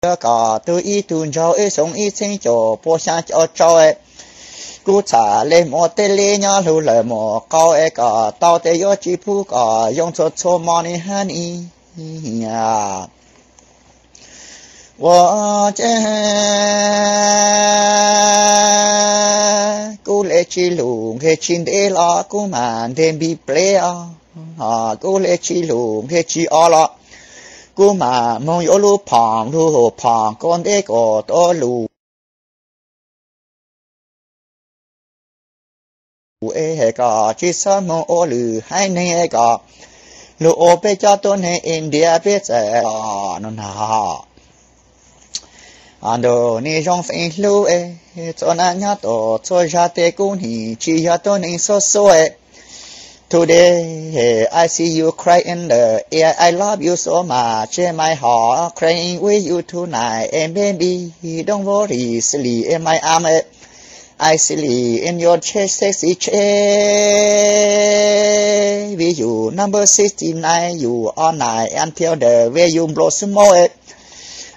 cả tôi ít tuần cho ấy sống ít sinh cho bố sang cho ấy cú trả lên một tê lê nhá lưu lời một câu ấy cả tao tê yo chỉ phu cả用做做 money honey呀我这cú lệ chỉ lùng cái chín đế lo cú màn thêm bị play cú lệ chỉ lùng cái chỉ o lo cú mà mong yo lu phong con đế có to lu ê hệ cả chỉ sao mong ô lử hai này hệ cả lu ô bê cho tôi này India bê sẽ nó nào anh đồ ni trong phim lu ê cho nên nhớ tổ cho ra tê cũng hi chỉ cho tôi nên so ê today I see you cry in the air I love you so much my heart crying with you tonight and baby don't worry sleep in my arm I sleep in your chest, sexy chair. With you, number 69, you all night until the way you blow smoke.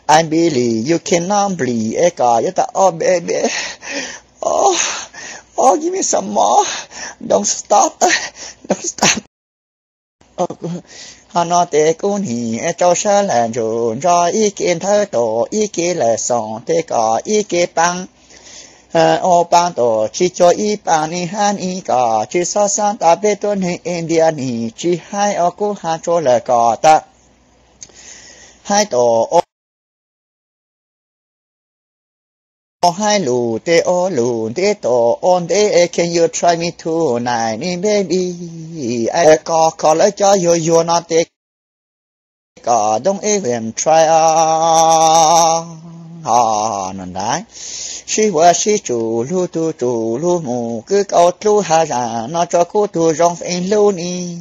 I believe you cannot breathe. Oh, baby. Oh, give me some more. Don't stop. Don't stop. Họ nói thế cũng hi cho sa lan rồi cho ý kiến thơ tổ ý kiến là song thế có ý kiến bằng ô ban tổ chỉ cho ý bằng ni han ý cả chỉ so sánh ta biết tuần hình India ni chỉ hai ở cố hà cho là cả ta hai tổ ô hai lù tê tổ on tê can you try me tonight ni baby I call lấy cho you not take cả don't even try nó đấy she chủ lu mù cứ câu lu hà ra nó cho cô tu rong phèn lu ni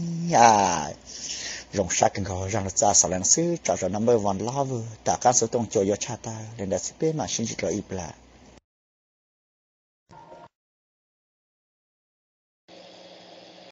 rong sắc cái gọi rằng là cha sao lần xứ cho number one lover ta can số tông cho yo chata lên đã xếp mà xin chỉ là ibla